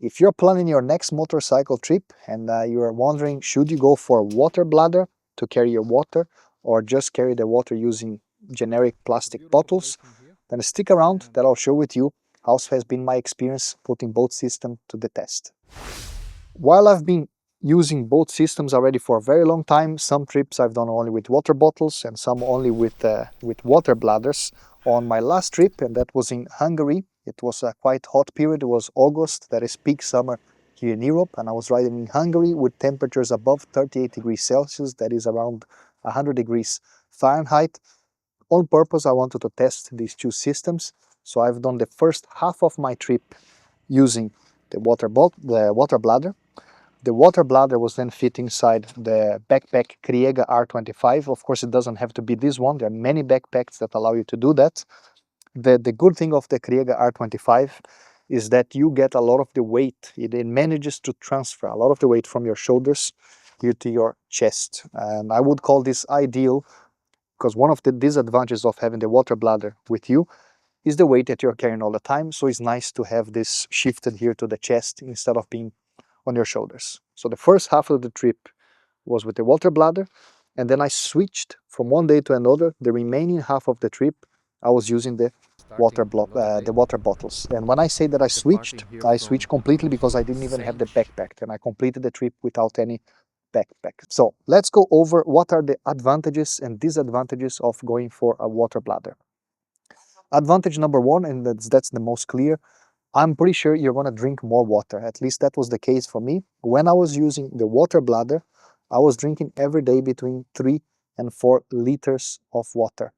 If you're planning your next motorcycle trip and you are wondering, should you go for a water bladder to carry your water or just carry the water using generic plastic bottles, then stick around that I'll share with you how has been my experience putting both systems to the test. While I've been using both systems already for a very long time, some trips I've done only with water bottles and some only with water bladders. On my last trip, and that was in Hungary, it was a quite hot period, it was August, that is peak summer here in Europe, and I was riding in Hungary with temperatures above 38 degrees Celsius, that is around 100 degrees Fahrenheit. On purpose, I wanted to test these two systems, so I've done the first half of my trip using the water bladder. The water bladder was then fit inside the backpack Kriega R25. Of course, it doesn't have to be this one. There are many backpacks that allow you to do that. The good thing of the Kriega R25 is that you get a lot of the weight. It manages to transfer a lot of the weight from your shoulders here to your chest. And I would call this ideal because one of the disadvantages of having the water bladder with you is the weight that you're carrying all the time. So it's nice to have this shifted here to the chest instead of being on your shoulders. So the first half of the trip was with the water bladder, and then I switched from one day to another. The remaining half of the trip, I was using the water bottles. And when I say that I switched completely because I didn't even have the backpack, and I completed the trip without any backpack. So let's go over what are the advantages and disadvantages of going for a water bladder. Advantage number one, and that's the most clear, I'm pretty sure you're going to drink more water. At least that was the case for me. When I was using the water bladder, I was drinking every day between 3 and 4 liters of water.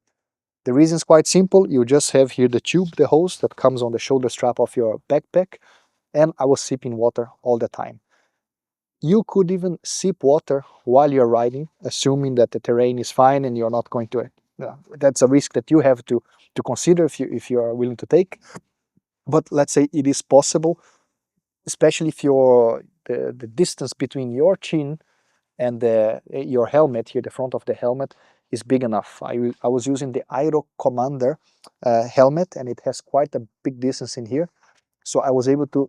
The reason is quite simple. You just have here the tube, the hose that comes on the shoulder strap of your backpack, and I was sipping water all the time. You could even sip water while you're riding, assuming that the terrain is fine and you're not going to... that's a risk that you have to consider if you are willing to take. But let's say it is possible, especially if the distance between your chin and your helmet here, the front of the helmet, is big enough. I was using the TYRE Commander helmet, and it has quite a big distance in here. So I was able to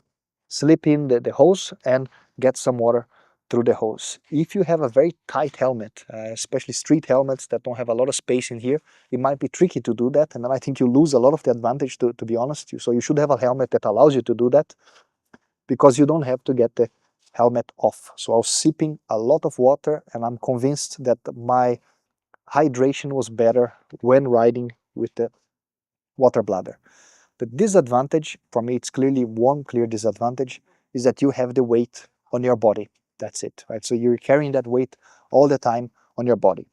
slip in the hose and get some water through the hose. If you have a very tight helmet, especially street helmets that don't have a lot of space in here, it might be tricky to do that, and then I think you lose a lot of the advantage, to be honest. So you should have a helmet that allows you to do that, because you don't have to get the helmet off. So I was sipping a lot of water, and I'm convinced that my hydration was better when riding with the water bladder. The disadvantage, for me, it's clearly one clear disadvantage, is that you have the weight on your body. That's it, right? So you're carrying that weight all the time on your body.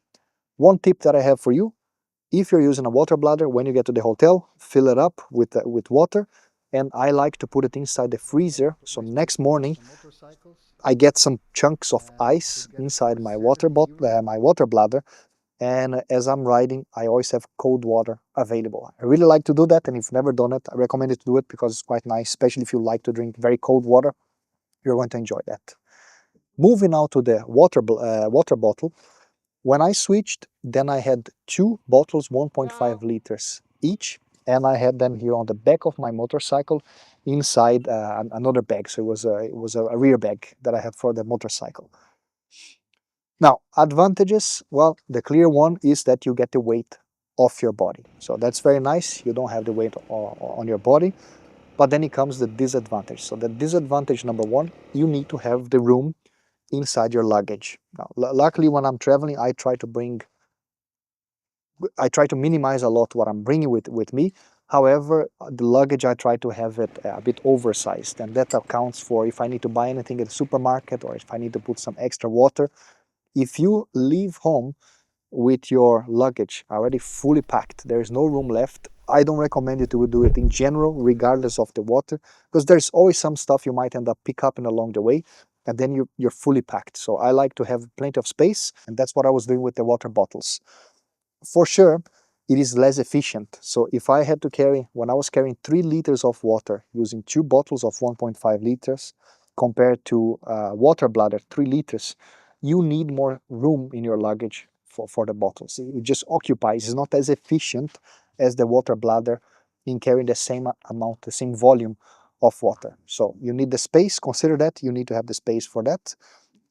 One tip that I have for you, if you're using a water bladder, when you get to the hotel, fill it up with water, and I like to put it inside the freezer. So next morning, I get some chunks of ice inside my water bladder, and as I'm riding, I always have cold water available. I really like to do that, and if you've never done it, I recommend you to do it because it's quite nice, especially if you like to drink very cold water. You're going to enjoy that. Moving now to the water bottle. When I switched, then I had 2 bottles, 1.5 liters each, and I had them here on the back of my motorcycle inside another bag. So it was a rear bag that I had for the motorcycle. Now, advantages, well, the clear one is that you get the weight off your body. So that's very nice. You don't have the weight on your body. But then it comes the disadvantage. So the disadvantage number one, you need to have the room inside your luggage. Now, luckily, when I'm traveling, I try to minimize a lot what I'm bringing with me. However, the luggage, I try to have it a bit oversized, and that accounts for if I need to buy anything at the supermarket or if I need to put some extra water. If you leave home with your luggage already fully packed, there is no room left, I don't recommend you to do it in general, regardless of the water, because there's always some stuff you might end up pick up along the way, and then you're fully packed. So I like to have plenty of space, and that's what I was doing with the water bottles. For sure, it is less efficient. So if I had to carry, when I was carrying 3 liters of water using 2 bottles of 1.5 liters compared to water bladder 3 liters, you need more room in your luggage for the bottles. It just occupies, it's not as efficient as the water bladder in carrying the same amount, the same volume of water. So you need the space, consider that, you need to have the space for that.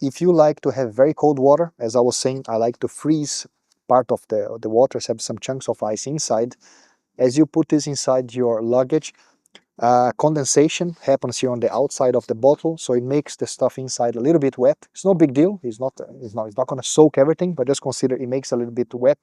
If you like to have very cold water, as I was saying, I like to freeze part of the water, have some chunks of ice inside. As you put this inside your luggage, condensation happens here on the outside of the bottle, so it makes the stuff inside a little bit wet. It's no big deal. It's not going to soak everything, but just consider it makes a little bit wet,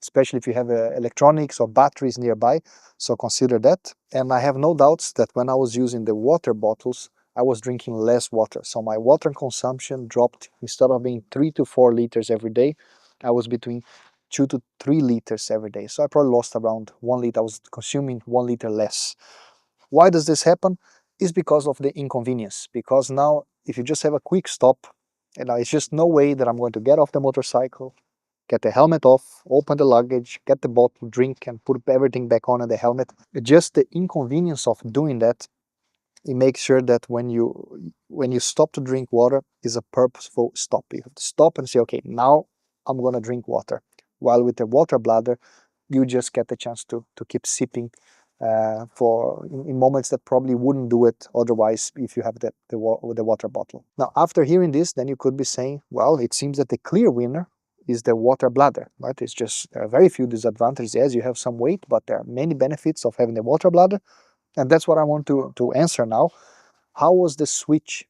especially if you have electronics or batteries nearby. So consider that. And I have no doubts that when I was using the water bottles, I was drinking less water. So my water consumption dropped. Instead of being 3 to 4 liters every day, I was between 2 to 3 liters every day. So I probably lost around 1 liter. I was consuming 1 liter less. Why does this happen? Is because of the inconvenience. Because now, if you just have a quick stop, and it's just no way that I'm going to get off the motorcycle, get the helmet off, open the luggage, get the bottle, drink, and put everything back on the helmet. Just the inconvenience of doing that, it makes sure that when you stop to drink water, is a purposeful stop. You have to stop and say, okay, now I'm going to drink water. While with the water bladder, you just get the chance to keep sipping in moments that probably wouldn't do it otherwise if you have the water bottle. Now, after hearing this, then you could be saying, well, it seems that the clear winner is the water bladder, right? It's just, there are very few disadvantages. Yes, you have some weight, but there are many benefits of having the water bladder. And that's what I want to answer now. How was the switch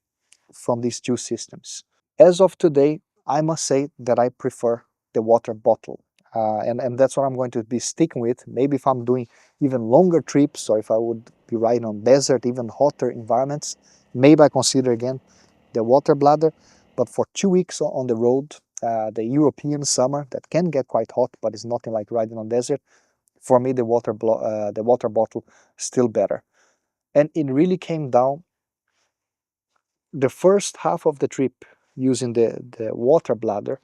from these two systems? As of today, I must say that I prefer the water bottle. And that's what I'm going to be sticking with. Maybe if I'm doing even longer trips, or if I would be riding on desert, even hotter environments, maybe I consider again the water bladder. But for 2 weeks on the road, the European summer, that can get quite hot, but it's nothing like riding on desert. For me, the water bottle still better. And it really came down the first half of the trip using the water bladder.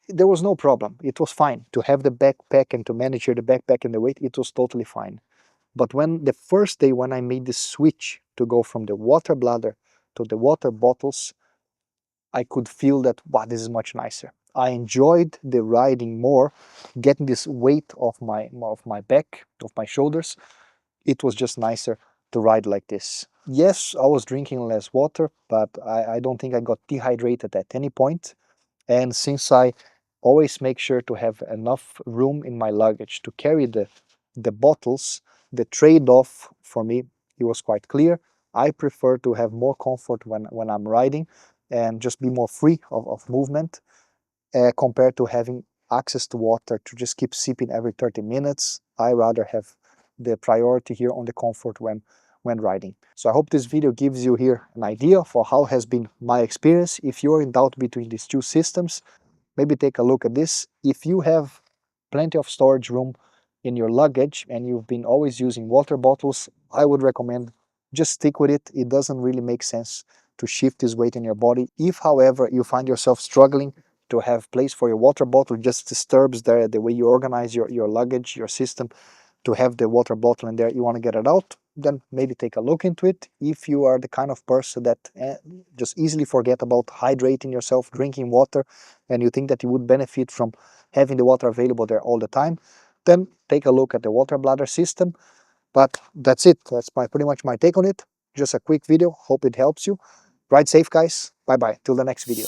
There was no problem. It was fine to have the backpack and to manage the backpack and the weight. It was totally fine. But when the first day when I made the switch to go from the water bladder to the water bottles, I could feel that, wow, this is much nicer. I enjoyed the riding more, getting this weight off my back, of my shoulders. It was just nicer to ride like this. Yes, I was drinking less water, but I don't think I got dehydrated at any point. And since I always make sure to have enough room in my luggage to carry the bottles, the trade-off for me, it was quite clear. I prefer to have more comfort when I'm riding and just be more free of movement compared to having access to water to just keep sipping every 30 minutes. I rather have the priority here on the comfort when riding. So I hope this video gives you here an idea for how has been my experience. If you're in doubt between these two systems, maybe take a look at this. If you have plenty of storage room in your luggage and you've been always using water bottles, I would recommend just stick with it. It doesn't really make sense to shift this weight in your body. If, however, you find yourself struggling to have place for your water bottle, just disturbs the way you organize your luggage, your system, to have the water bottle in there, you want to get it out, then maybe take a look into it. If you are the kind of person that just easily forget about hydrating yourself, drinking water, and you think that you would benefit from having the water available there all the time, then take a look at the water bladder system. But that's it. That's pretty much my take on it. Just a quick video. Hope it helps you. Ride safe, guys. Bye bye. Till the next video.